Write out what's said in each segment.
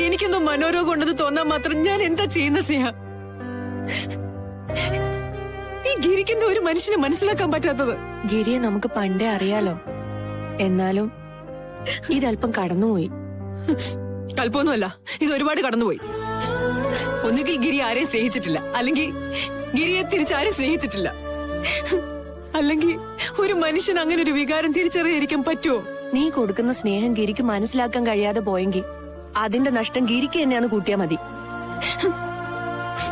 എനിക്കെന്തോ മനോരോഗം ഉണ്ടെന്ന് തോന്നാൻ മാത്രം ഞാൻ എന്താ ചെയ്യുന്ന സ്നേഹ? ഈ ഗിരിക്കുന്ന ഒരു മനുഷ്യനെ മനസ്സിലാക്കാൻ പറ്റാത്തത്. ഗിരിയെ നമുക്ക് പണ്ടേ അറിയാലോ. എന്നാലും ഇതല്പം കടന്നുപോയി. അല്പമൊന്നുമല്ല, ഇത് ഒരുപാട് കടന്നുപോയി. ഒന്നുകിൽ ഗിരി ആരെയും സ്നേഹിച്ചിട്ടില്ല, അല്ലെങ്കിൽ ഗിരിയെ തിരിച്ചാരെയും സ്നേഹിച്ചിട്ടില്ല, അല്ലെങ്കിൽ ഒരു മനുഷ്യൻ അങ്ങനെ ഒരു വികാരം തിരിച്ചറിയാതിരിക്കാൻ പറ്റുമോ? നീ കൊടുക്കുന്ന സ്നേഹം ഗിരിക്ക് മനസ്സിലാക്കാൻ കഴിയാതെ പോയെങ്കിൽ അതിന്റെ നഷ്ടം ഗിരിക്ക് തന്നെയാന്ന് കൂട്ടിയാ മതി.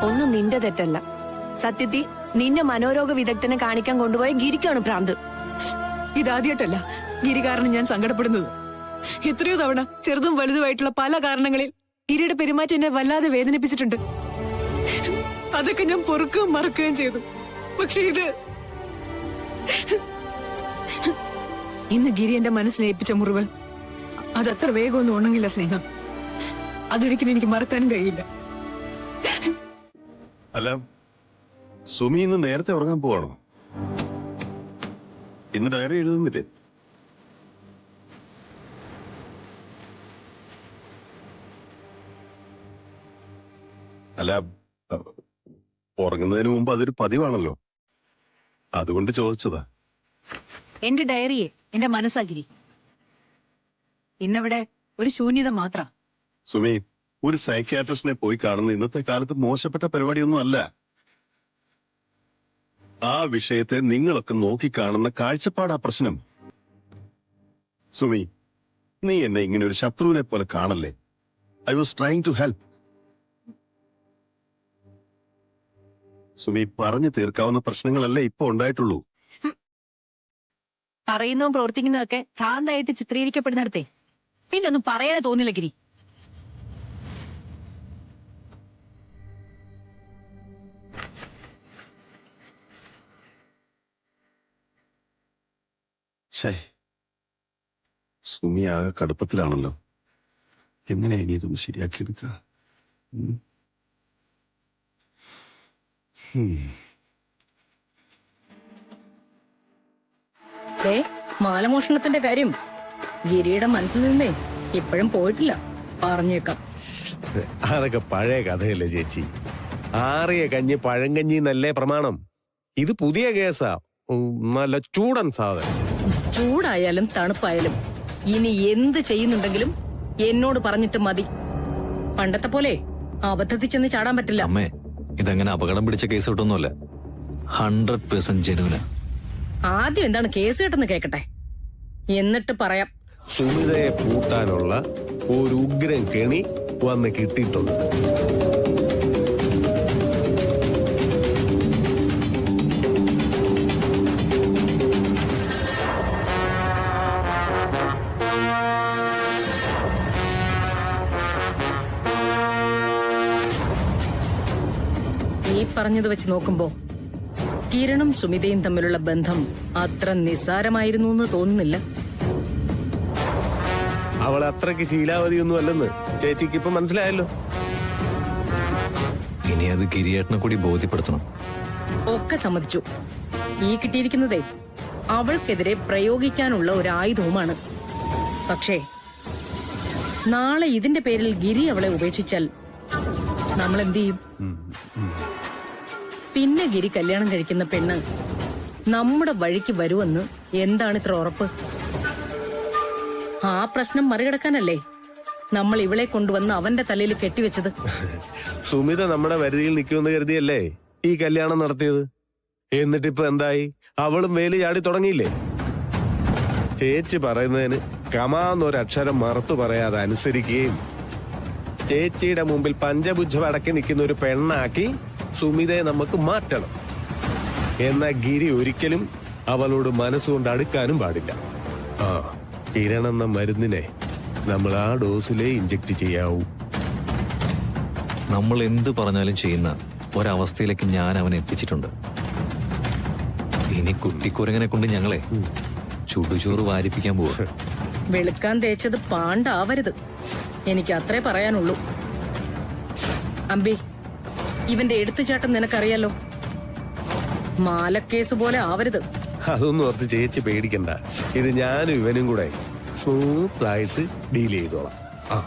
ഒന്നും നിന്റെ തെറ്റല്ല. സത്യത്തിൽ നിന്നെ മനോരോഗ വിദഗ്ധനെ കാണിക്കാൻ കൊണ്ടുപോയ ഗിരിക്കാണ് ഭ്രാന്ത്. ഇതാദ്യമായിട്ടല്ല ഗിരി കാരണം ഞാൻ സങ്കടപ്പെടുന്നത്. എത്രയോ തവണ ചെറുതും വലുതുമായിട്ടുള്ള പല കാരണങ്ങളിൽ ഗിരിയുടെ പെരുമാറ്റം എന്നെ വല്ലാതെ വേദനിപ്പിച്ചിട്ടുണ്ട്. അതൊക്കെ ഞാൻ പൊറുക്കുകയും മറക്കുകയും ചെയ്തു. പക്ഷെ ഇന്ന് ഗിരി എന്റെ മനസ്സിലേൽപ്പിച്ച മുറിവ് അതത്ര വേഗമൊന്നും ഉണങ്ങില്ല സ്നേഹം. അതൊരിക്കലും എനിക്ക് മറക്കാനും കഴിയില്ല. അല്ല, സുമി ഇന്ന് നേരത്തെ ഉറങ്ങാൻ പോവാണോ? ഇന്ന് ഡയറി എഴുതുന്നില്ലേ? അല്ല, ഉറങ്ങുന്നതിന് മുമ്പ് അതൊരു പതിവാണല്ലോ, അതുകൊണ്ട് ചോദിച്ചതാ. എന്റെ ഡയറിയെ എന്റെ മനസ്സാകിരി. ഇന്നിവിടെ ഒരു ശൂന്യത മാത്ര. സുമി, ഒരു സൈക്യാട്രിസ്റ്റിനെ പോയി കാണുന്ന ഇന്നത്തെ കാലത്ത് മോശപ്പെട്ട പരിപാടിയൊന്നും അല്ല. ആ വിഷയത്തെ നിങ്ങളൊക്കെ നോക്കിക്കാണുന്ന കാഴ്ചപ്പാടാ പ്രശ്നം. സുമി, നീ എന്നെ ഇങ്ങനെ ഒരു ശത്രുവിനെ പോലെ കാണല്ലേ. I was trying to help. Sumi, പറഞ്ഞു തീർക്കാവുന്ന പ്രശ്നങ്ങളല്ലേ ഇപ്പൊ ഉണ്ടായിട്ടുള്ളൂ. പറയുന്നതും പ്രവർത്തിക്കുന്നതൊക്കെ ഭ്രാന്തായിട്ട് ചിത്രീകരിക്കപ്പെടുന്നിടത്തെ പിന്നൊന്നും പറയാനേ തോന്നില്ല ഗിരി. സുമി ആകെ കടുപ്പത്തിലാണല്ലോ. എങ്ങനെയാ ഇനി ഇതൊന്ന് ശരിയാക്കിയെടുക്കുക? മാലമോഷണത്തിന്റെ കാര്യം ഗിരിയുടെ മനസ്സിൽ നിന്നേ ഇപ്പോഴും പോയിട്ടില്ല, പറഞ്ഞേക്കാം. അതൊക്കെ പഴയ കഥയല്ലേ ചേച്ചി. ആറിയ കഞ്ഞി പഴങ്കഞ്ഞി എന്നല്ലേ പ്രമാണം. ഇത് പുതിയ കേസാ, നല്ല ചൂടൻ സാധനം. ചൂടായാലും തണുപ്പായാലും ഇനി എന്ത് ചെയ്യുന്നുണ്ടെങ്കിലും എന്നോട് പറഞ്ഞിട്ട് മതി. പണ്ടത്തെ പോലെ അബദ്ധത്തിൽ ചെന്ന് ചാടാൻ പറ്റില്ല. അമ്മേ, ഇതങ്ങനെ അപകടം പിടിച്ച കേസ് കിട്ടൊന്നുമല്ല. 100% ജെനുവിനാ. ആദ്യം എന്താണ് കേസ് കേട്ടെന്ന് കേക്കട്ടെ, എന്നിട്ട് പറയാം. സുമിതയെ പൂട്ടാനുള്ള ഒരു ഉഗ്രൻ കെണി വന്ന് കിട്ടിയിട്ടുണ്ട്. ഈ പറഞ്ഞത് വെച്ച് നോക്കുമ്പോ കിരണും സുമിതയും തമ്മിലുള്ള ബന്ധം അത്ര നിസ്സാരമായിരുന്നു എന്ന് തോന്നുന്നില്ല. അവൾ അത്രയ്ക്ക് ശീലാവതിയൊന്നും അല്ലെന്ന് ചേച്ചിക്ക് ഇപ്പൊ മനസ്സിലായല്ലോ. ഇനി അത് ഗിരിയേട്ടനെ കൂടി ബോധ്യപ്പെടുത്തണം. ഒക്കെ സമ്മതിച്ചു. ഈ കിട്ടിയിരിക്കുന്നതേ അവൾക്കെതിരെ പ്രയോഗിക്കാനുള്ള ഒരു ആയുധവുമാണ്. പക്ഷേ നാളെ ഇതിന്റെ പേരിൽ ഗിരി അവളെ ഉപേക്ഷിച്ചാൽ നമ്മൾ എന്ത് ചെയ്യും? പിന്നെ ഗിരി കല്യാണം കഴിക്കുന്ന പെണ്ണ് നമ്മുടെ വഴിക്ക് വരുമെന്ന് എന്താണ് ഇത്ര ഉറപ്പ്? ആ പ്രശ്നം മറികടക്കാനല്ലേ നമ്മൾ ഇവളെ കൊണ്ടുവന്ന് അവന്റെ തലയിൽ കെട്ടിവെച്ചത്. സുമിത നമ്മുടെ വരുതിയിൽ നിൽക്കുമെന്ന് കരുതിയല്ലേ ഈ കല്യാണം നടത്തിയത്. എന്നിട്ടിപ്പോ എന്തായി? അവളും വേലി ചാടി തുടങ്ങിയില്ലേ. ചേച്ചി പറയുന്നതിന് കമാന്നൊരക്ഷരം മറുത്തു പറയാതെ അനുസരിക്കുകയും ചേച്ചിയുടെ മുമ്പിൽ പഞ്ചഭുജം അടക്കി നിൽക്കുന്ന ഒരു പെണ്ണാക്കി സുമിതയെ നമുക്ക് മാറ്റണം. എന്നാ ഗിരി ഒരിക്കലും അവളോട് മനസ്സുകൊണ്ട് അടുക്കാനും പാടില്ല. ആ കിരണെന്ന മരുന്നിനെ നമ്മൾ ആ ഡോസിലേ ഇഞ്ചക്ട് ചെയ്യാവൂ. നമ്മൾ എന്ത് പറഞ്ഞാലും ചെയ്യുന്ന ഒരവസ്ഥയിലേക്ക് ഞാൻ അവനെ എത്തിച്ചിട്ടുണ്ട്. ഇനി കുട്ടിക്കുരങ്ങനെ കൊണ്ട് ഞങ്ങളെ ചുടുചോറ് വാരിപ്പിക്കാൻ പോവാ. വെളുക്കാൻ തേച്ചത് പാണ്ടാവരുത്, എനിക്ക് അത്രേ പറയാനുള്ളൂ. അമ്പി, ഇവന്റെ എടുത്തുചാട്ടം നിനക്കറിയാലോ. മാലക്കേസ് പോലെ ആവരുത്. അതൊന്നും ഓർത്ത് ചേച്ചി പേടിക്കണ്ട. ഇത് ഞാനും ഇവനും കൂടെ സ്മൂത്ത് ആയിട്ട് ഡീൽ ചെയ്തോളാം. ആ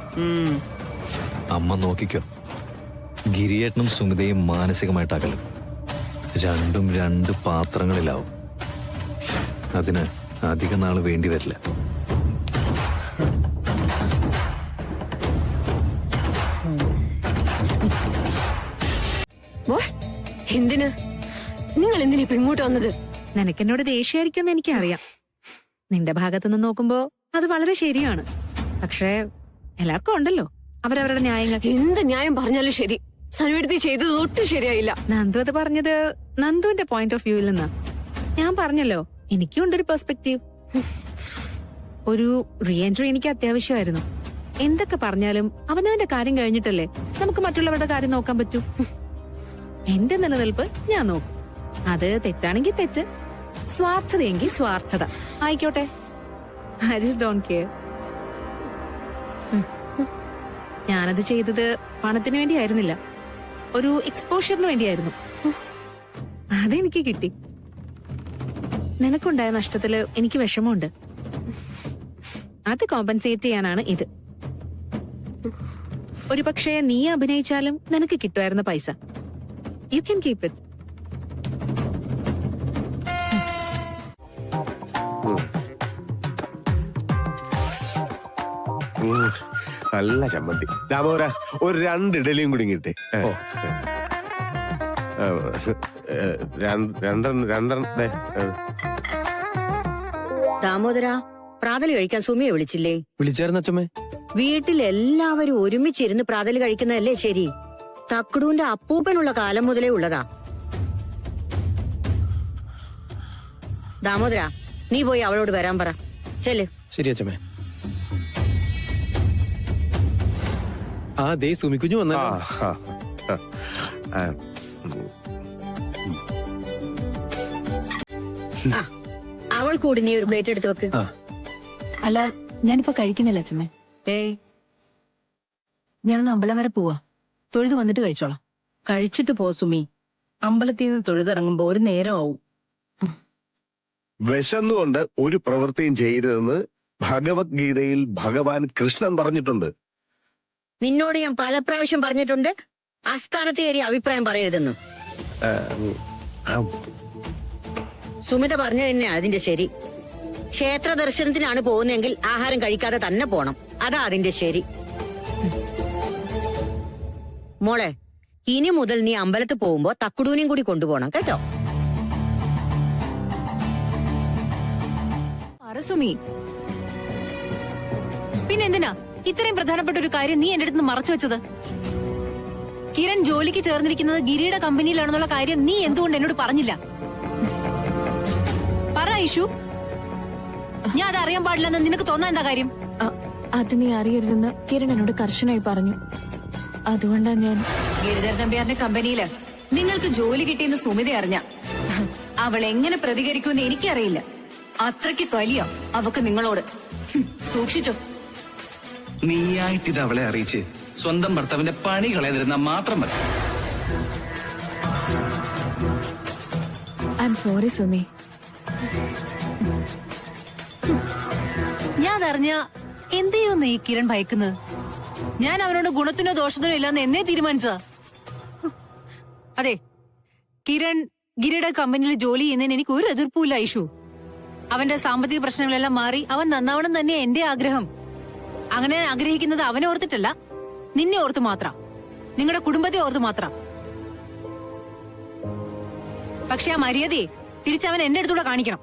അമ്മ നോക്കിക്കോ, ഗിരിയേട്ടനും സുമിതയും മാനസികമായിട്ട് അകലും. രണ്ടും രണ്ട് പാത്രങ്ങളിലാവും. അതിന് അധിക നാള് വേണ്ടി വരില്ല. എന്തിന് നിങ്ങൾ എന്തിനാ ഇപ്പൊ ഇങ്ങോട്ട് വന്നത്? നിനക്കെന്നോട് ദേഷ്യായിരിക്കുമെന്ന് എനിക്കറിയാം. നിന്റെ ഭാഗത്തുനിന്ന് നോക്കുമ്പോ അത് വളരെ ശരിയാണ്. പക്ഷേ എല്ലാവർക്കും ഉണ്ടല്ലോ അവരവരുടെ ന്യായങ്ങൾ. എന്ത് ന്യായം പറഞ്ഞാലും ശരി, സനുവെടുത്തി ചെയ്തത് ഒട്ടും ശരിയായില്ല. നന്ദു അത് പറഞ്ഞത് നന്ദുവിന്റെ പോയിന്റ് ഓഫ് വ്യൂവിൽ നിന്നാ. ഞാൻ പറഞ്ഞല്ലോ, എനിക്കും ഉണ്ടൊരു പെർസ്പെക്റ്റീവ്. ഒരു റീ എൻട്രി എനിക്ക് അത്യാവശ്യമായിരുന്നു. എന്തൊക്കെ പറഞ്ഞാലും അവനവന്റെ കാര്യം കഴിഞ്ഞിട്ടല്ലേ നമുക്ക് മറ്റുള്ളവരുടെ കാര്യം നോക്കാൻ പറ്റൂ. എന്റെ നിലനിൽപ്പ് ഞാൻ നോക്കും. അത് തെറ്റാണെങ്കിൽ തെറ്റ്, സ്വാർത്ഥതയെങ്കിൽ സ്വാർത്ഥത ആയിക്കോട്ടെ. I just don't care. ഞാനത് ചെയ്തത് പണത്തിന് വേണ്ടിയായിരുന്നില്ല, ഒരു എക്സ്പോഷറിന് വേണ്ടിയായിരുന്നു. അതെനിക്ക് കിട്ടി. നിനക്കുണ്ടായ നഷ്ടത്തില് എനിക്ക് വിഷമമുണ്ട്. അത് കോമ്പൻസേറ്റ് ചെയ്യാനാണ് ഇത്. ഒരു പക്ഷേ നീ അഭിനയിച്ചാലും നിനക്ക് കിട്ടുമായിരുന്ന പൈസ. You can keep it. നല്ല ചമ്മന്തി. രാമോര ഒരു 2 ഇഡലിയും കൂടി കിട്ടേ. രണ്ടെണ്ണം. ദാമോദര, പ്രാതല് കഴിക്കാൻ സുമിയെ വിളിച്ചില്ലേ? വിളിച്ചായിരുന്നു അച്ഛമ്മേ. വീട്ടിലെല്ലാവരും ഒരുമിച്ചിരുന്ന് പ്രാതല് കഴിക്കുന്നതല്ലേ ശരി? തക്കുടൂന്റെ അപ്പൂപ്പനുള്ള കാലം മുതലേ ഉള്ളതാ. ദാമോദര, നീ പോയി അവളോട് വരാൻ പറ. ചെല്. ശരി അച്ഛമ്മേ. ആ ദേ സുമിക്കുഞ്ഞു വന്ന. അവൾ കൂടി നീ ഒരു പ്ലേറ്റ് എടുത്ത് വെക്ക്. അല്ല, ഞാനിപ്പോ കഴിക്കുന്നില്ല അച്ഛമ്മേ. ഞാനൊന്ന് അമ്പലം വരെ പോവാ. തൊഴുത് വന്നിട്ട് കഴിച്ചോളാം. കഴിച്ചിട്ട് പോ സുമി. അമ്പലത്തിൽ നിന്ന് തൊഴുതിറങ്ങുമ്പോ ഒരു നേരം ആവും. വിശന്നുകൊണ്ട് ഒരു പ്രവൃത്തിയും ചെയ്യരുതെന്ന് ഭഗവത്ഗീതയിൽ ഭഗവാൻ കൃഷ്ണൻ പറഞ്ഞിട്ടുണ്ട്. നിന്നോട് ഞാൻ പല പ്രാവശ്യം പറഞ്ഞിട്ടുണ്ട്, ആസ്ഥാനത്ത് കയറി അഭിപ്രായം പറയരുതെന്ന്. സുമിത പറഞ്ഞ തന്നെയാ അതിന്റെ ശരി. ക്ഷേത്ര ദർശനത്തിനാണ് പോകുന്നതെങ്കിൽ ആഹാരം കഴിക്കാതെ തന്നെ പോണം. അതാ അതിന്റെ ശരി. മോളെ, ഇനി മുതൽ നീ അമ്പലത്തിൽ പോകുമ്പോ തക്കുടൂനെയും കൂടി കൊണ്ടുപോകണം കേട്ടോ. സുമി, പിന്നെന്തിനാ ഇത്രയും പ്രധാനപ്പെട്ട ഒരു കാര്യം നീ എന്റെ അടുത്ത് മറച്ചു വെച്ചത്? കിരൺ ജോലിക്ക് ചേർന്നിരിക്കുന്നത് ഗിരിയുടെ കമ്പനിയിലാണെന്നുള്ള കാര്യം നീ എന്തുകൊണ്ട് എന്നോട് പറഞ്ഞില്ല? പറ ഐഷു. ഞാൻ അത് അറിയാൻ പാടില്ലെന്ന് നിനക്ക് തോന്നാൻ എന്താ കാര്യം? അത് നീ അറിയരുതെന്ന് കിരൺ എന്നോട് കർശനമായി പറഞ്ഞു. അതുകൊണ്ടാ ഞാൻ. ഗിരിധർ നമ്പ്യാറിന്റെ കമ്പനിയില് നിങ്ങൾക്ക് ജോലി കിട്ടിയെന്ന് സുമിത അറിഞ്ഞ അവൾ എങ്ങനെ പ്രതികരിക്കുമെന്ന് എനിക്കറിയില്ല. അത്രയ്ക്ക് കലിയാ അവക്ക് നിങ്ങളോട്. സൂക്ഷിച്ചോ. നീയായിട്ടിത് അവളെ അറിയിച്ച് സ്വന്തം ഭർത്താവിന്റെ പണി കളയാതിരുന്ന മാത്രം മതി. I am sorry Sumi. ഞാൻ അറിഞ്ഞ എന്ത് ചെയ്യുമെന്ന് ഈ കിരൺ ഭയക്കുന്നത്? ഞാൻ അവനോട് ഗുണത്തിനോ ദോഷത്തിനോ ഇല്ലാന്ന് എന്നെ തീരുമാനിച്ചതാ. അതെ, കിരൺ ഗിരിയുടെ കമ്പനിയിൽ ജോലി ചെയ്യുന്നതിന് എനിക്ക് ഒരു എതിർപ്പുമില്ല ഐഷു. അവന്റെ സാമ്പത്തിക പ്രശ്നങ്ങളെല്ലാം മാറി അവൻ നന്നാവണം തന്നെ എന്റെ ആഗ്രഹം. അങ്ങനെ ആഗ്രഹിക്കുന്നത് അവനെ ഓർത്തിട്ടല്ല, നിന്നെ ഓർത്ത് മാത്രം, നിങ്ങളുടെ കുടുംബത്തെ ഓർത്ത് മാത്രം. പക്ഷെ ആ മര്യാദയെ തിരിച്ചവൻ എന്റെ അടുത്തൂടെ കാണിക്കണം.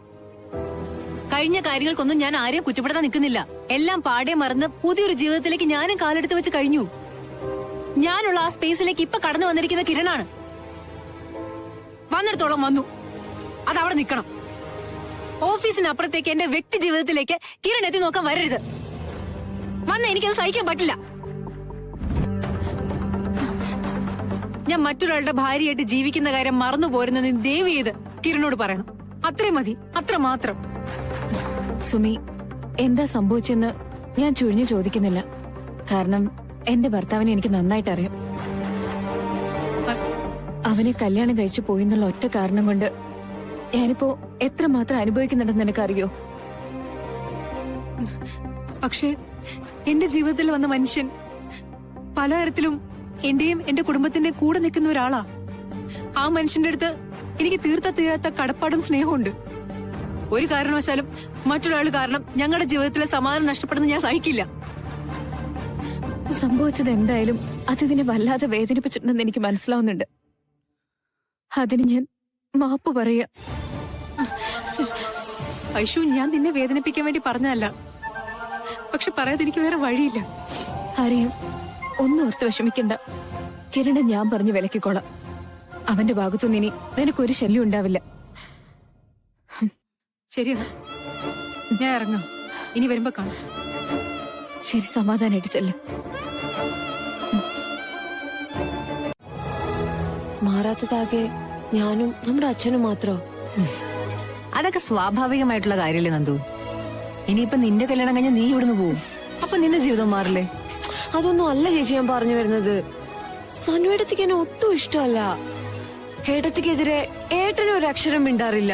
കഴിഞ്ഞ കാര്യങ്ങൾക്കൊന്നും ഞാൻ ആരെയും കുറ്റപ്പെടുത്താൻ നിൽക്കുന്നില്ല. എല്ലാം പാടെ മറന്ന് പുതിയൊരു ജീവിതത്തിലേക്ക് ഞാനും കാലെടുത്ത് വെച്ച് കഴിഞ്ഞു. ഞാനുള്ള ആ സ്പേസിലേക്ക് ഇപ്പൊ കടന്നു വന്നിരിക്കുന്ന കിരണാണ്. വന്നിടത്തോളം വന്നു, അതവിടെ നിൽക്കണം. ഓഫീസിനപ്പുറത്തേക്ക് എന്റെ വ്യക്തി ജീവിതത്തിലേക്ക് കിരൺ എത്തി നോക്കാൻ വരരുത്. വന്ന എനിക്കത് സഹിക്കാൻ പറ്റില്ല. ഞാൻ മറ്റൊരാളുടെ ഭാര്യയായിട്ട് ജീവിക്കുന്ന കാര്യം മറന്നു പോരുന്നത് ദയവ് ചെയ്ത് കിരണോട് പറയണം. അത്രേ മതി, അത്ര മാത്രം. സുമി, എന്താ സംഭവിച്ചെന്ന് ഞാൻ ചുഴിഞ്ഞു ചോദിക്കുന്നില്ല. കാരണം എന്റെ ഭർത്താവിനെ എനിക്ക് നന്നായിട്ട് അറിയാം. അവനെ കല്യാണം കഴിച്ചു പോയിന്നുള്ള ഒറ്റ കാരണം കൊണ്ട് ഞാനിപ്പോ എത്രമാത്രം അനുഭവിക്കുന്നുണ്ടെന്ന് നിനക്കറിയോ? പക്ഷേ എന്റെ ജീവിതത്തിൽ വന്ന മനുഷ്യൻ പലതരത്തിലും എന്റെയും എന്റെ കുടുംബത്തിന്റെ കൂടെ നിൽക്കുന്ന ഒരാളാ. ആ മനുഷ്യന്റെ അടുത്ത് എനിക്ക് തീരാത്ത കടപ്പാടും സ്നേഹമുണ്ട്. ഒരു കാരണവശാലും മറ്റൊരാൾ കാരണം ഞങ്ങളുടെ ജീവിതത്തിലെ സമാധാനം നഷ്ടപ്പെടുന്ന ഞാൻ സഹിക്കില്ല. സംഭവിച്ചത് എന്തായാലും അതിനെ വല്ലാതെ വേദനിപ്പിച്ചിട്ടുണ്ടെന്ന് എനിക്ക് മനസ്സിലാവുന്നുണ്ട്. അതിന് ഞാൻ മാപ്പ് പറയാ. ഐഷു, ഞാൻ നിന്നെ വേദനിപ്പിക്കാൻ വേണ്ടി പറഞ്ഞതല്ല. പക്ഷെ പറയാതെ എനിക്ക് വേറെ വഴിയില്ല. അറിയാം, ഒന്നും ഓർത്ത് വിഷമിക്കണ്ട. കിരണെ ഞാൻ പറഞ്ഞു വിലക്കിക്കോളാം. അവന്റെ ഭാഗത്തുനിന്ന് ഇനി നിനക്കൊരു ശല്യം ഉണ്ടാവില്ല. ശരിയാ, ഞാൻ ഇറങ്ങാം. ഇനി വരുമ്പോ കാണാം. ശരി, സമാധാനായിട്ട് ചെല്ല്. മാറാത്തതാകെ ഞാനും നമ്മുടെ അച്ഛനും മാത്രോ? അതൊക്കെ സ്വാഭാവികമായിട്ടുള്ള കാര്യമല്ലേ നന്ദു. ഇനിയിപ്പൊ നിന്റെ കല്യാണം കഴിഞ്ഞാൽ നീ ഇവിടുന്ന് പോവും. അപ്പൊ നിന്റെ ജീവിതം മാറില്ലേ? അതൊന്നും അല്ല ചേച്ചി ഞാൻ പറഞ്ഞു വരുന്നത്. സനുവേടത്തേക്ക് എന്നെ ഒട്ടും ഇഷ്ടമല്ല. ഏട്ടത്തിക്കെതിരെ ഏട്ടനും ഒരു അക്ഷരം മിണ്ടാറില്ല.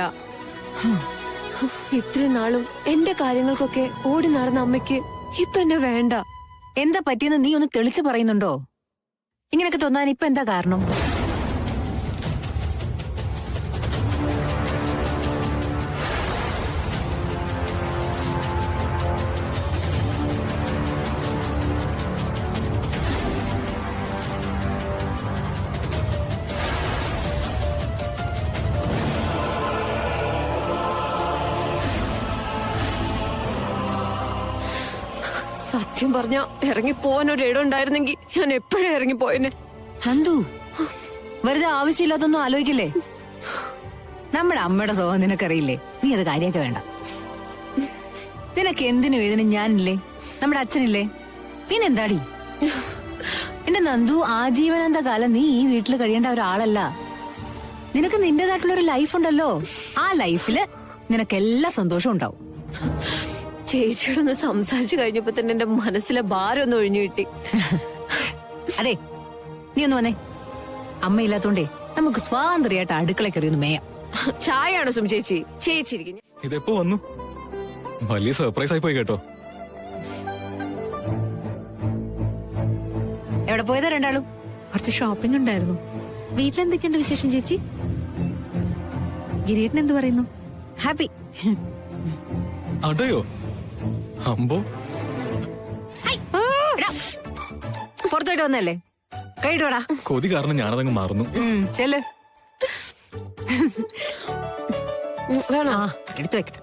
ഇത്രയും നാളും എന്റെ കാര്യങ്ങൾക്കൊക്കെ ഓടി നടന്ന അമ്മയ്ക്ക് ഇപ്പൊ എന്നെ വേണ്ട. എന്താ പറ്റിയെന്ന് നീ ഒന്ന് തെളിച്ചു പറയുന്നുണ്ടോ? ഇങ്ങനെയൊക്കെ തോന്നാൻ ഇപ്പൊ എന്താ കാരണം? സത്യം പറഞ്ഞ ഇറങ്ങിപ്പോവാൻ ഒരു ഇടം ഉണ്ടായിരുന്നെങ്കിൽ ഞാൻ എപ്പോഴും ഇറങ്ങിപ്പോയെന്നെ. നന്ദു, വെറുതെ ആവശ്യമില്ലാതൊന്നും ആലോചിക്കില്ലേ. നമ്മുടെ അമ്മയുടെ സ്വഭാവം നിനക്കറിയില്ലേ. നീ അത് കാര്യമൊക്കെ വേണ്ട. നിനക്ക് എന്തിനും ഏതിനും ഞാനില്ലേ, നമ്മുടെ അച്ഛനില്ലേ, പിന്നെന്താടി? എന്റെ നന്ദു, ആജീവനാന്ത കാലം നീ ഈ വീട്ടിൽ കഴിയേണ്ട ഒരാളല്ല. നിനക്ക് നിന്റേതായിട്ടുള്ള ഒരു ലൈഫ് ഉണ്ടല്ലോ. ആ ലൈഫില് നിനക്ക് എല്ലാ സന്തോഷവും ഉണ്ടാവും. ചേച്ചിയോടൊന്ന് സംസാരിച്ചു കഴിഞ്ഞപ്പോ തന്നെ എന്റെ മനസ്സിലെ ഭാരം ഒന്ന് ഒഴിഞ്ഞു കിട്ടി. അതെ, നീ ഒന്ന് വന്നേ. അമ്മയില്ലാത്തോണ്ടേ നമുക്ക് സ്വാതന്ത്ര്യമായിട്ട് അടുക്കള കയറിയൊന്ന് മേയാം. ചായയാണോ സും ചേച്ചി? ചേച്ചിരിക്കും. ഇതെപ്പോ വന്നു? വലിയ സർപ്രൈസ് ആയി പോയി കേട്ടോ. എവിടെ പോയതാ രണ്ടാളും? കുറച്ച് ഷോപ്പിംഗ് ഉണ്ടായിരുന്നു. വീട്ടിലെന്തൊക്കെയുണ്ട് വിശേഷം ചേച്ചി? ഗിരീട്ടൻ എന്ത് പറയുന്നു? ഹാപ്പി. അതെയോ? അമ്പോ, പുറത്തോട്ട് വന്നല്ലേ, കഴിട്ടോടാ. കൊതി കാരണം ഞാനതങ്ങ് മറന്നു. ചെല്ല്. വേണോ? എടുത്തു വെക്കട്ടെ.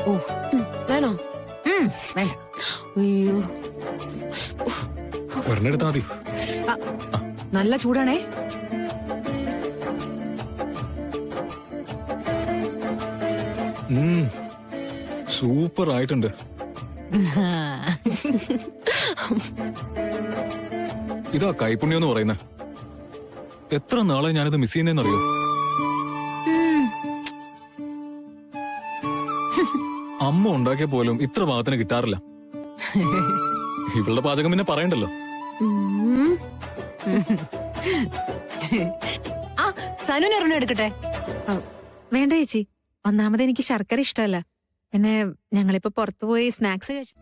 ഓ, വേണോ? വേണ്ട. അയ്യോ, ഒരെണ്ണം എടുത്താ മതി. നല്ല ചൂടാണേ. സൂപ്പർ ആയിട്ടുണ്ട്. ഇതാ കൈപ്പുണ്യം എന്ന് പറയുന്നേ. എത്ര നാളെ ഞാനിത് മിസ് ചെയ്യുന്നേന്നറിയോ? അമ്മ ഉണ്ടാക്കിയ പോലും ഇത്ര ഭാഗത്തിന് കിട്ടാറില്ല. ഇവളുടെ പാചകം പിന്നെ പറയണ്ടല്ലോ. ആ, സനുവിന് ഒരെണ്ണം എടുക്കട്ടെ. വേണ്ട ചേച്ചി, ഒന്നാമത് എനിക്ക് ശർക്കര ഇഷ്ടമല്ല. പിന്നെ ഞങ്ങളിപ്പോ പുറത്തുപോയി സ്നാക്സ് കഴിച്ചു.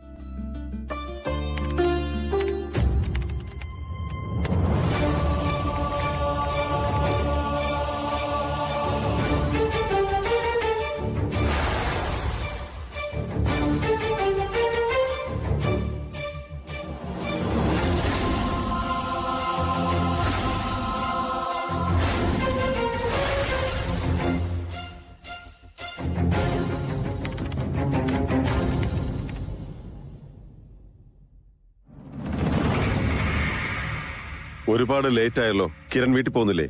ഒരുപാട് ലേറ്റ് ആയല്ലോ. കിരൺ വീട്ടിൽ പോകുന്നില്ലേ?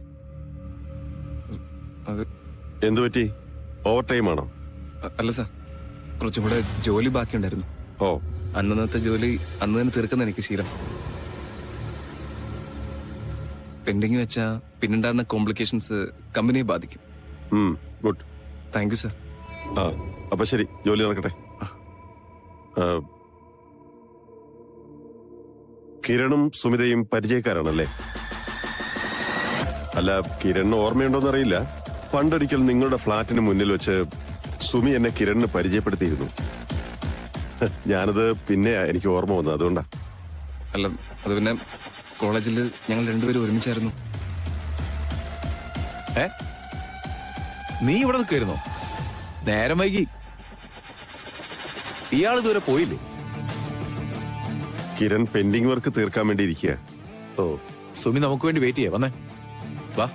എന്തു പറ്റി? ഓവർ ടൈം ആണോ? അല്ല സാർ, കുറച്ചും കൂടെ ജോലി ബാക്കിയുണ്ടായിരുന്നു. ഓ, അന്നത്തെ ജോലി അന്ന് തന്നെ തീർക്കുന്ന എനിക്ക് ശീലം. പെൻഡിങ് വെച്ചാ പിന്നുണ്ടാകുന്ന കോംപ്ലിക്കേഷൻസ് കമ്പനിയെ ബാധിക്കും. ഗുഡ്. Thank you sir. ആ, അപ്പൊ ശരി, ജോലി നടക്കട്ടെ. കിരണും സുമിതയും പരിചയക്കാരാണല്ലേ? അല്ല, കിരണിന് ഓർമ്മയുണ്ടോന്ന് അറിയില്ല. പണ്ടൊരിക്കൽ നിങ്ങളുടെ ഫ്ളാറ്റിന് മുന്നിൽ വെച്ച് സുമി എന്നെ കിരണിന് പരിചയപ്പെടുത്തിയിരുന്നു. ഞാനത് പിന്നെ എനിക്ക് ഓർമ്മ വന്നു, അതുകൊണ്ടാ. അല്ല, അത് പിന്നെ കോളേജിൽ ഞങ്ങൾ രണ്ടുപേരും ഒരുമിച്ചായിരുന്നു. നീ ഇവിടെ നിൽക്കായിരുന്നോ? നേരം വൈകി. ഇയാൾ ഇതുവരെ പോയില്ലേ? കിരൺ പെൻഡിങ് വർക്ക് തീർക്കാൻ വേണ്ടി ഇരിക്കുക. ഓ, സുമി നമുക്ക് വേണ്ടി വെയിറ്റ് ചെയ്യാം. വന്നേ, വാ.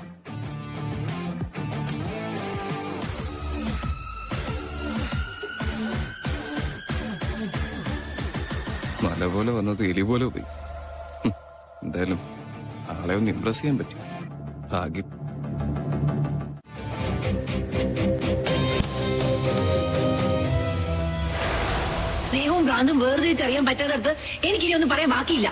മല പോലെ വന്നത് എലി പോലെ പോയി. എന്തായാലും ആളെ ഒന്ന് ഇംപ്രസ് ചെയ്യാൻ പറ്റി. ഭാഗ്യം. സ്നേഹവും ഭ്രാന്തും വേർതിരിച്ചറിയാൻ പറ്റാത്തടത്ത് എനിക്കിനി ഒന്നും പറയാൻ ബാക്കിയില്ല.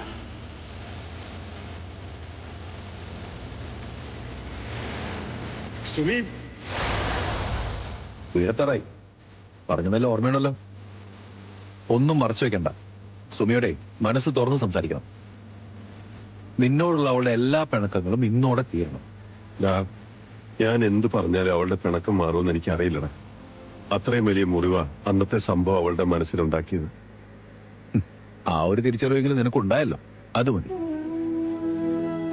സുമി ഉയർത്താറായി പറഞ്ഞതല്ലോ ഓർമ്മയുണ്ടല്ലോ. ഒന്നും മറച്ചു വെക്കണ്ട. സുമിയുടെ മനസ്സ് തുറന്ന് സംസാരിക്കണം. നിന്നോടുള്ള അവളുടെ എല്ലാ പിണക്കങ്ങളും ഇന്നോടെ തീരണം. ഞാൻ എന്ത് പറഞ്ഞാലും അവളുടെ പിണക്കം മാറുമെന്ന് എനിക്ക് അറിയില്ലടാ. അത്രയും വലിയ മുറിവാ അന്നത്തെ സംഭവം അവളുടെ മനസ്സിലുണ്ടാക്കിയത്. ആ ഒരു തിരിച്ചറിവെങ്കിലും നിനക്കുണ്ടായല്ലോ, അത് മതി.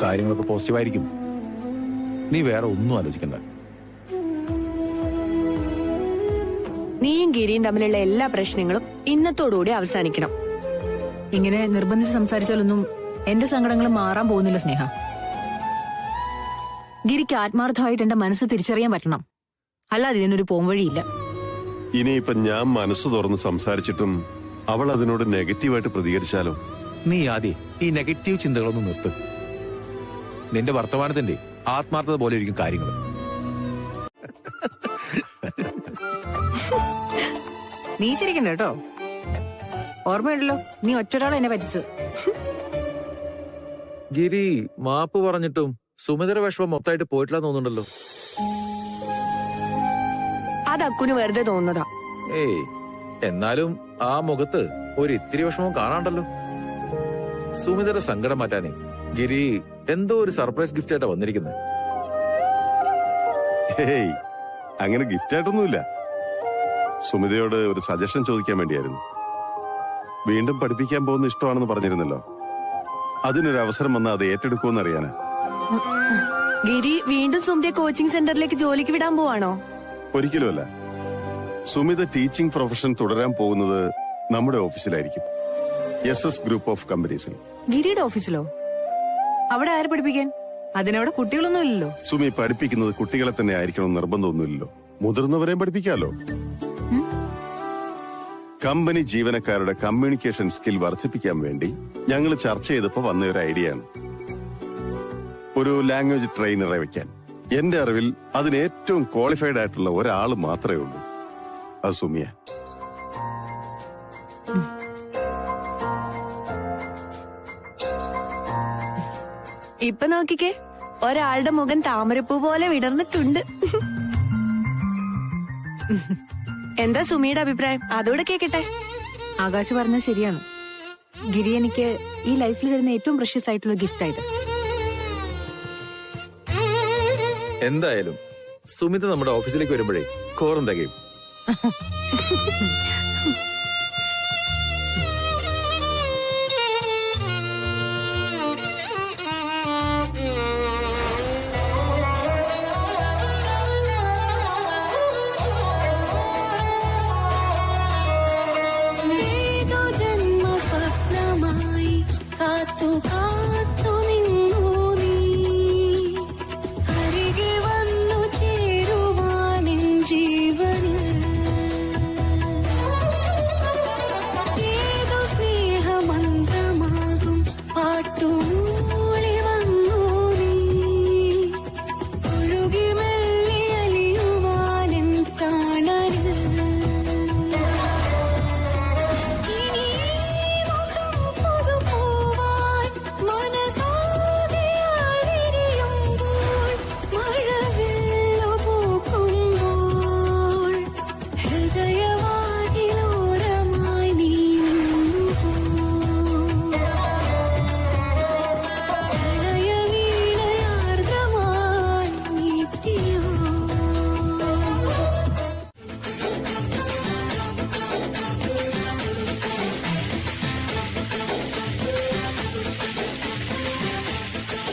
കാര്യങ്ങളൊക്കെ പോസിറ്റീവായിരിക്കും. നീ വേറെ ഒന്നും ആലോചിക്കണ്ട. നീയും ഗിരിയും തമ്മിലുള്ള എല്ലാ പ്രശ്നങ്ങളും ഇന്നത്തോടുകൂടി അവസാനിക്കണം. ഇങ്ങനെ നിർബന്ധിച്ച് സംസാരിച്ചാലൊന്നും എന്റെ സങ്കടങ്ങൾ മാറാൻ പോകുന്നില്ല സ്നേഹ. ഗിരിക്ക് ആത്മാർത്ഥമായിട്ട് എന്റെ മനസ്സ് തിരിച്ചറിയാൻ പറ്റണം. അല്ലാതെ ഇതിനൊരു പോംവഴിയില്ല. ഇനിയിപ്പൊ ഞാൻ മനസ്സ് തുറന്ന് സംസാരിച്ചിട്ടും അവൾ അതിനോട് നെഗറ്റീവായിട്ട് പ്രതികരിച്ചാലോ? നീ ആദ്യം ഈ നെഗറ്റീവ് ചിന്തകളൊന്നും നിർത്ത്. നിന്റെ വർത്തമാനത്തിന്റെ ആത്മാർത്ഥത പോലെ ഇരിക്കും കാര്യങ്ങൾ. നീ ചിരിക്കണ്ട കേട്ടോ. ഓർമ്മയുണ്ടല്ലോ, നീ ഒറ്റൊരാളെ എന്നെ പറ്റിച്ചു. ഗിരി മാപ്പ് പറഞ്ഞിട്ടും സുമിതര വിഷമം മൊത്തമായിട്ട് പോയിട്ടില്ല തോന്നുന്നുണ്ടല്ലോ. അത് അക്കുന് വെറുതെ തോന്നുന്നതാ. ഏയ്, എന്നാലും ആ മുഖത്ത് ഒരു ഇത്തിരി വിഷമം കാണാണ്ടല്ലോ. സുമിതര സങ്കടം മാറ്റാനേ ഗിരി എന്തോ ഒരു സർപ്രൈസ് ഗിഫ്റ്റ് ആയിട്ടാ വന്നിരിക്കുന്നത്. ഹേയ്, അങ്ങനെ ഗിഫ്റ്റ് ആയിട്ടൊന്നുമില്ല. സുമിതയോട് ഒരു സജഷൻ ചോദിക്കാൻ വേണ്ടിയായിരുന്നു. വീണ്ടും പഠിപ്പിക്കാൻ പോകുന്ന ഇഷ്ടമാണെന്ന് പറഞ്ഞിരുന്നല്ലോ. അതിനൊരു അവസരം വന്നാൽ അത് ഏറ്റെടുക്കുമെന്ന് അറിയാനാ. ഗിരി വീണ്ടും സുമിയെ കോച്ചിങ് സെന്ററിലേക്ക് ജോലിക്ക് വിടാൻ പോവാണോ? ഒരിക്കലുമല്ല. സുമിത ടീച്ചിങ് പ്രൊഫഷൻ തുടരാൻ പോകുന്നത് നമ്മുടെ ഓഫീസിലായിരിക്കും. SS ഗ്രൂപ്പ് ഓഫ് കമ്പനീസിൽ. ഗിരിയുടെ ഓഫീസിലോ? അവിടെ ആര് പഠിപ്പിക്കാൻ? അതിനവിടെ കുട്ടികളൊന്നും ഇല്ലല്ലോ. സുമി പഠിപ്പിക്കുന്നത് കുട്ടികളെ തന്നെ ആയിരിക്കണം നിർബന്ധമൊന്നുമില്ലല്ലോ. മുതിർന്നവരെയും പഠിപ്പിക്കാമല്ലോ. കമ്പനി ജീവനക്കാരുടെ കമ്മ്യൂണിക്കേഷൻ സ്കിൽ വർദ്ധിപ്പിക്കാൻ വേണ്ടി ഞങ്ങൾ ചർച്ച ചെയ്തപ്പോ വന്ന ഒരു ഐഡിയ ആണ്. ഒരു ലാംഗ്വേജ് ട്രെയിനറെ വെക്കാൻ. എന്റെ അറിവിൽ അതിന് ഏറ്റവും ക്വാളിഫൈഡ് ആയിട്ടുള്ള ഒരാൾ മാത്രമേ ഉള്ളൂ. അത് സുമിയ. ഇപ്പൊ നോക്കിക്കേ, ഒരാളുടെ മുഖം താമരപ്പൂ പോലെ വിടർന്നിട്ടുണ്ട്. എന്താ സുമിയുടെ അഭിപ്രായം? അതോടെ കേക്കട്ടെ. ആകാശ് പറഞ്ഞത് ശരിയാണ്. ഗിരി എനിക്ക് ഈ ലൈഫിൽ തരുന്ന ഏറ്റവും പ്രഷ്യസ് ആയിട്ടുള്ള ഗിഫ്റ്റ് ആയത്. എന്തായാലും സുമിത നമ്മുടെ ഓഫീസിലേക്ക് വരുമ്പോഴേ കോറും തികയും.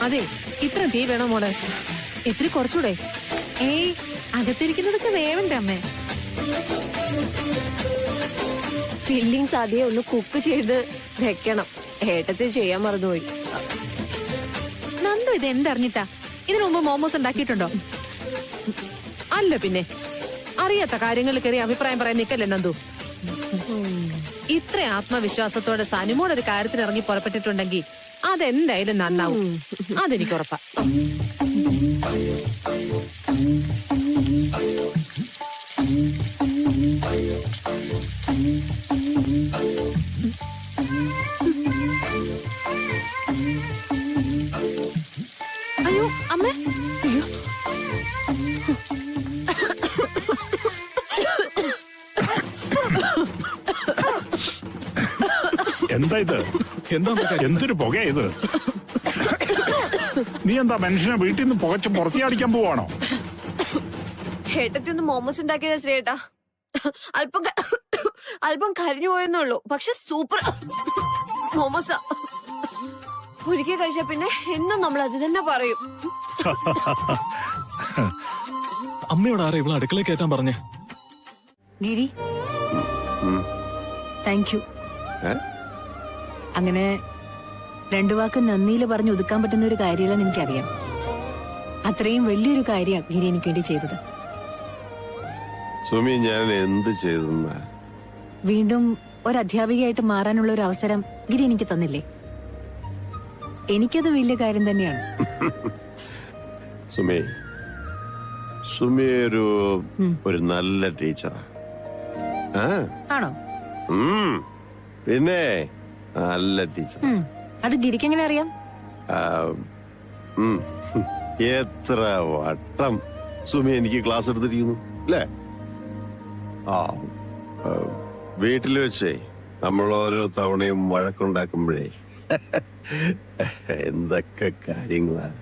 അതെ, ഇത്ര തീ വേണോ മോളെ? ഇത്തിരി കുറച്ചൂടെ? ഏയ്, അകത്തിരിക്കുന്നതൊക്കെ വേവണ്ടേ അമ്മേ? ഫില്ലിങ്സ് ആദ്യം ഒന്ന് കുക്ക് ചെയ്ത് വെക്കണം. ഏട്ടത്തിൽ ചെയ്യാൻ മറന്നുപോയി. നന്ദു ഇത് എന്തറിഞ്ഞിട്ടാ? ഇതിനു മുമ്പ് മോമോസ് ഉണ്ടാക്കിയിട്ടുണ്ടോ? അല്ല പിന്നെ, അറിയാത്ത കാര്യങ്ങളിൽ കയറി അഭിപ്രായം പറയാൻ നിക്കല്ലേ നന്ദു. ഇത്ര ആത്മവിശ്വാസത്തോടെ സനുമോട് ഒരു കാര്യത്തിന് ഇറങ്ങി പുറപ്പെട്ടിട്ടുണ്ടെങ്കിൽ അതെന്തായാലും നന്നാവും. അതെനിക്ക് ഉറപ്പാ. അയ്യോ അമ്മേ, എന്താ ഇത്? എന്തൊരു പുകയാ ഇത്? നീ എന്താ മനുഷ്യനെ വീട്ടിൽ നിന്ന് പുകച്ച് പുറത്തിയാടിക്കാൻ പോവാണോ? ഏട്ടത്തി ഒന്ന് മോമോസ് ഉണ്ടാക്കിയതാ ശ്രീയേട്ടാ. അല്പം കരിഞ്ഞു പോയെന്നുള്ളൂ, പക്ഷെ സൂപ്പർ മോമോസാ. ഒരിക്കൽ കഴിച്ച പിന്നെ എന്നും നമ്മൾ അത് തന്നെ പറയും. അമ്മയോട് ആരാ ഇവളെ അടുക്കളയിൽ കയറ്റാൻ പറഞ്ഞേ? ഗിരി, താങ്ക് യു. അങ്ങനെ രണ്ടു വാക്ക് നന്ദിയില് പറഞ്ഞ് ഒതുക്കാൻ പറ്റുന്ന ഒരു കാര്യമില്ലെന്ന് എനിക്കറിയാം. അത്രയും വലിയൊരു കാര്യമാണ് ഗിരി എനിക്ക് വേണ്ടി ചെയ്തത്. സുമി, ഞാൻ എന്ത് ചെയ്തു? വീണ്ടും ഒരു അധ്യാപികയായിട്ട് മാറാനുള്ള ഒരു അവസരം ഗിരി എനിക്ക് തന്നില്ലേ? എനിക്കത് വലിയ കാര്യം തന്നെയാണ്. സുമി, സുമി ഒരു നല്ല ടീച്ചറാ. ആണോ? പിന്നെ നല്ല ടീച്ചർ. അത് ഗിരിക്ക് എങ്ങനെ അറിയാം? എത്ര വട്ടം സുമി എനിക്ക് ക്ലാസ് എടുത്തിരിക്കുന്നു അല്ലേ? വീട്ടിൽ വെച്ചേ നമ്മൾ ഓരോ തവണയും വഴക്കുണ്ടാക്കുമ്പോഴേ എന്തൊക്കെ കാര്യങ്ങളാണ്.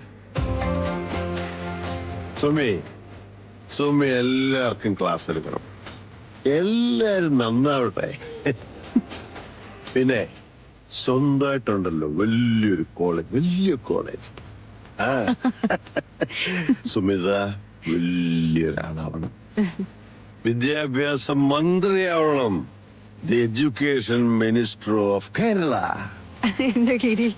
സുമി എല്ലാവർക്കും ക്ലാസ് എടുക്കണം, എല്ലാരും നന്നാവട്ടെ. പിന്നെ സ്വന്തമായിട്ടുണ്ടല്ലോ വലിയൊരു കോളേജ്, വലിയ കോളേജ്. സുമിത വലിയൊരാളാവണം, വിദ്യാഭ്യാസ മന്ത്രിയാവണം, the education minister of Kerala. എന്റെ ഗിരി,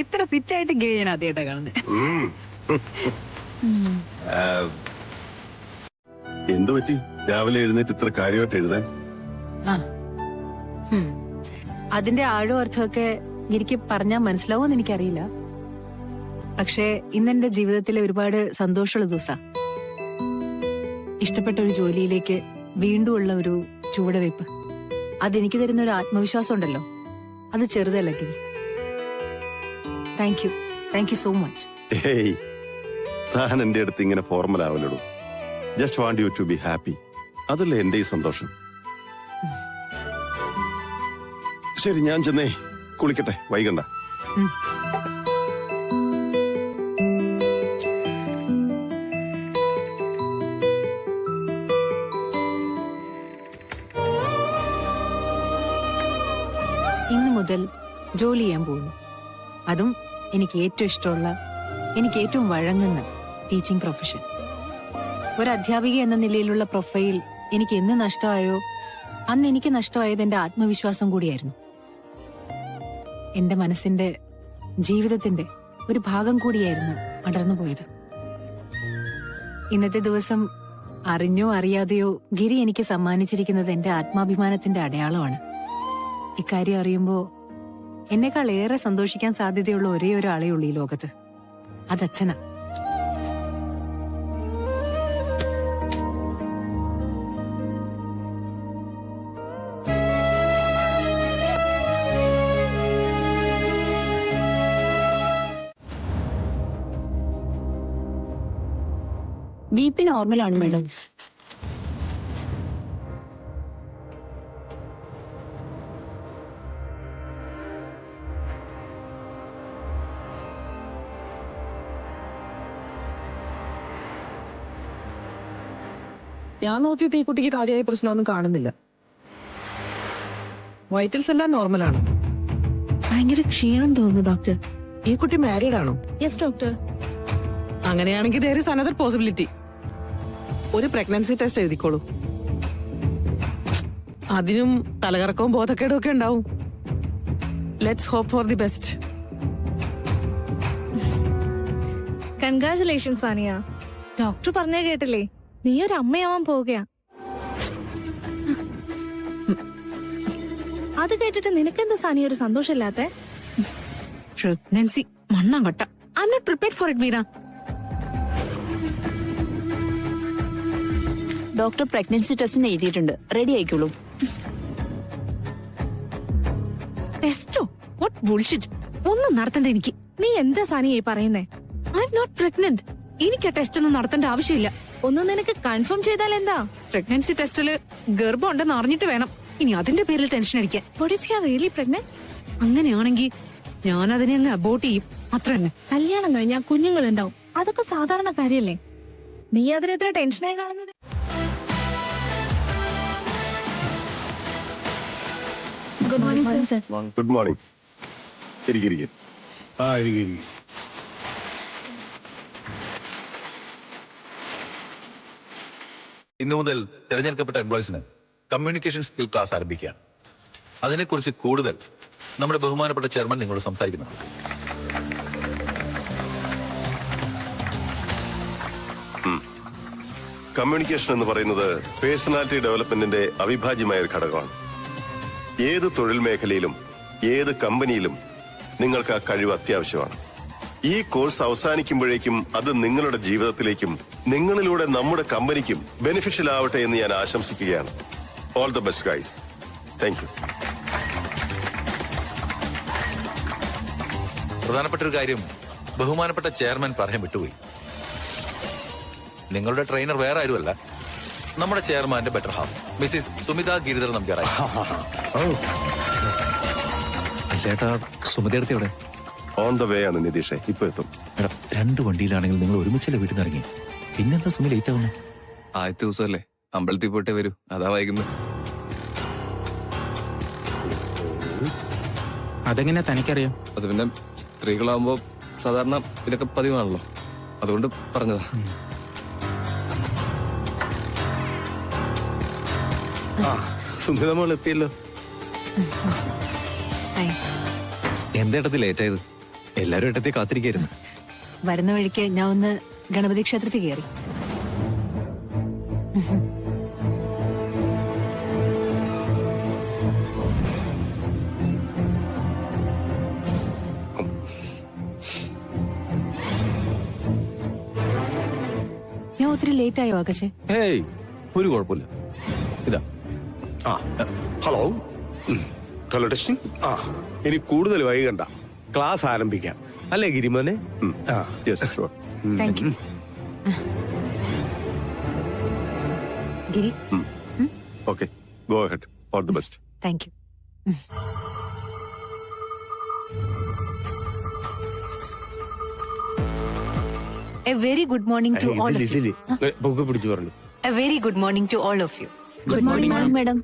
ഇത്ര ഫിറ്റായിട്ട് ഗിരി ഞാൻ ആദ്യമായിട്ടാ കാണുന്നത്. എന്തു പറ്റി രാവിലെ എഴുന്നേറ്റ് ഇത്ര കാര്യമായിട്ട് എഴുതാൻ? അതിന്റെ ആഴോ അർത്ഥമൊക്കെ ഗിരിക്ക് പറഞ്ഞാൽ മനസ്സിലാവുമെന്ന് എനിക്കറിയില്ല. പക്ഷേ ഇന്നെന്റെ ജീവിതത്തിലെ ഒരുപാട് സന്തോഷമുള്ള ദിവസം. ഇഷ്ടപ്പെട്ട ഒരു ജോലിയിലേക്ക് വീണ്ടും ഉള്ള ഒരു ചുവടുവയ്പ്, അതെനിക്ക് തരുന്ന ഒരു ആത്മവിശ്വാസം ഉണ്ടല്ലോ, അത് ചെറുതല്ല Giri. Thank you so much. താൻ എന്റെ അടുത്ത് ഇങ്ങനെ ഫോർമൽ ആവല്ലോ. Just want you to be happy. അതല്ലേ എന്റെ ഈ സന്തോഷം. ശരി, ഞാൻ ചെന്നേ കുളിക്കട്ടെ, വൈകണ്ട. ഇന്നു മുതൽ ജോലി ചെയ്യാൻ പോകുന്നു. അതും എനിക്ക് ഏറ്റവും ഇഷ്ടമുള്ള, എനിക്ക് ഏറ്റവും വഴങ്ങുന്ന ടീച്ചിങ് പ്രൊഫഷൻ. ഒരു അധ്യാപിക എന്ന നിലയിലുള്ള പ്രൊഫൈൽ എനിക്ക് എന്ന് നഷ്ടമായോ അന്ന് എനിക്ക് നഷ്ടമായത് എന്റെ ആത്മവിശ്വാസം കൂടിയായിരുന്നു. എന്റെ മനസ്സിന്റെ, ജീവിതത്തിന്റെ ഒരു ഭാഗം കൂടിയായിരുന്നു അടർന്നു പോയത്. ഇന്നത്തെ ദിവസം അറിഞ്ഞോ അറിയാതെയോ ഗിരി എനിക്ക് സമ്മാനിച്ചിരിക്കുന്നത് എന്റെ ആത്മാഭിമാനത്തിന്റെ അടയാളമാണ്. ഇക്കാര്യം അറിയുമ്പോ എന്നെക്കാൾ ഏറെ സന്തോഷിക്കാൻ സാധ്യതയുള്ള ഒരേ ഒരാളേ ഉള്ളൂ ഈ ലോകത്ത്, അതച്ഛനാ. BP നോർമലാണ് മാഡം. ഞാൻ നോക്കിയിട്ട് ഈ കുട്ടിക്ക് കാര്യമായ പ്രശ്നമൊന്നും കാണുന്നില്ല. വൈറ്റൽസ് എല്ലാം നോർമലാണ്. ഭയങ്കര ക്ഷീണം തോന്നുന്നു ഡോക്ടർ. ഈ കുട്ടി മാരീഡ് ആണോ? Yes doctor. അങ്ങനെയാണെങ്കിൽ there is another possibility. ഒരു പ്രഗ്നൻസി ടെസ്റ്റ് എഴുതിക്കോളൂ. അതിനും തലകറക്കവും ബോധക്കേടും ഒക്കെ ഉണ്ടാവും. Let's hope for the best. Congratulations Sania. Doctor പറഞ്ഞ കേട്ടില്ലേ, നീ ഒരു അമ്മയാവാൻ പോവുകയാ. അത് കേട്ടിട്ട് നിനക്കെന്താ സാനിയ ഒരു സന്തോഷമില്ലാത്തെ? പ്രഗ്നൻസി മണ്ണാങ്കട്ട. I'm not prepared for it Veena. Doctor pregnancy ടെസ്റ്റിന് എഴുതിയിട്ടുണ്ട്, റെഡി ആയിക്കോളൂ. ടെസ്റ്റോ? What bullshit. ഒന്നും നടത്തണ്ട എനിക്ക്. നീ എന്താ സാനിയ പറയുന്നേ? I'm not pregnant. എനിക്ക് ആ ടെസ്റ്റ് ഒന്നും നടത്തേണ്ട ആവശ്യമില്ല. ഒന്ന് നിനക്ക് കൺഫേം ചെയ്താൽ എന്താ? പ്രഗ്നൻസി ടെസ്റ്റില് ഗർഭം ഉണ്ടെന്ന് അറിഞ്ഞിട്ട് വേണം ഇനി അതിന്റെ പേരിൽ ടെൻഷൻ അടിക്കാൻ. What if you are really pregnant? അങ്ങനെയാണെങ്കിൽ ഞാൻ അതിനെ അങ്ങ് അബോട്ട് ചെയ്യും, അത്ര തന്നെ. കല്യാണം കഴിഞ്ഞാൽ കുഞ്ഞുങ്ങളുണ്ടാവും, അതൊക്കെ സാധാരണ കാര്യല്ലേ. നീ അതിനെത്ര ടെൻഷനായി കാണുന്നത്? Good morning sir. Good morning. ഇരിക്കും. ആ ഇരിക്കും. ഇന്നു മുതൽ തിരഞ്ഞെടുക്കപ്പെട്ട എംപ്ലോയീസിന് കമ്മ്യൂണിക്കേഷൻ സ്കിൽ ക്ലാസ് ആരംഭിക്കുകയാണ്. അതിനെക്കുറിച്ച് കൂടുതൽ നമ്മുടെ ബഹുമാനപ്പെട്ട ചെയർമാൻ നിങ്ങളോട് സംസാരിക്കുന്നുണ്ട്. കമ്മ്യൂണിക്കേഷൻ എന്ന് പറയുന്നത് പേഴ്സണാലിറ്റി ഡെവലപ്മെന്റിന്റെ അവിഭാജ്യമായ ഒരു ഘടകമാണ്. ഏത് തൊഴിൽ മേഖലയിലും ഏത് കമ്പനിയിലും നിങ്ങൾക്ക് ആ കഴിവ് അത്യാവശ്യമാണ്. ഈ കോഴ്സ് അവസാനിക്കുമ്പോഴേക്കും അത് നിങ്ങളുടെ ജീവിതത്തിലേക്കും നിങ്ങളിലൂടെ നമ്മുടെ കമ്പനിക്കും ബെനിഫിഷ്യൽ ആവട്ടെ എന്ന് ഞാൻ ആശംസിക്കുകയാണ്. All the best guys. Thank you. പ്രധാനപ്പെട്ട ഒരു കാര്യം ബഹുമാനപ്പെട്ട ചെയർമാൻ പറയാൻ വിട്ടുപോയി. നിങ്ങളുടെ ട്രെയിനർ വേറെ ആരുമല്ല, നമ്മുടെ ചെയർമാന്റെ better half Mrs Sumitha Giridhar നമ്പ്യാറായി. അല്ലേട്ടാ, സുമതിയടുത്ത് എവിടെ? ഓൺ ദ വേ ആണ് നിതീഷേ, ഇപ്പൊ എത്തും. എടാ, 2 വണ്ടിയിലാണെങ്കിൽ നിങ്ങൾ ഒരുമിച്ചല്ലേ വീട്ടിൽ നിന്ന് ഇറങ്ങി, പിന്നെന്താ സുമി ലേറ്റ് ആവുന്നത്? ആദ്യത്തെ ദിവസമല്ലേ, അമ്പലത്തിൽ പോയിട്ടേ വരൂ, അതാ വൈകുന്നത്. അതെങ്ങനെ തനിക്കറിയാം? അത് പിന്നെ സ്ത്രീകളാവുമ്പോ സാധാരണ ഇതൊക്കെ പതിവാണല്ലോ, അതുകൊണ്ട് പറഞ്ഞതാ. സുമിത മോൾ എത്തിയല്ലോ. എന്താ ഏട്ടത്തി ലേറ്റ് ആയത്? എല്ലാരും ഏട്ടത്തെ കാത്തിരിക്കായിരുന്നു. വരുന്ന വഴിക്ക് ഞാൻ ഒന്ന് ഗണപതി ക്ഷേത്രത്തിൽ കയറി. ഞാൻ ഒത്തിരി ലേറ്റ് ആയോ ആകാശേ? ഹേയ്, ഒരു കുഴപ്പമില്ല. ഇതാ. ഹലോ. Hello testing. ഇനി കൂടുതൽ വൈകണ്ട, ക്ലാസ് ആരംഭിക്കാം അല്ലേ ഗിരിമോനെ? Thank you. Giri. Okay, go ahead. All the best. Thank you. A very good morning to all of you. Book പിടിച്ചു പറഞ്ഞു. A very good morning to all of you. Good morning ma'am. Madam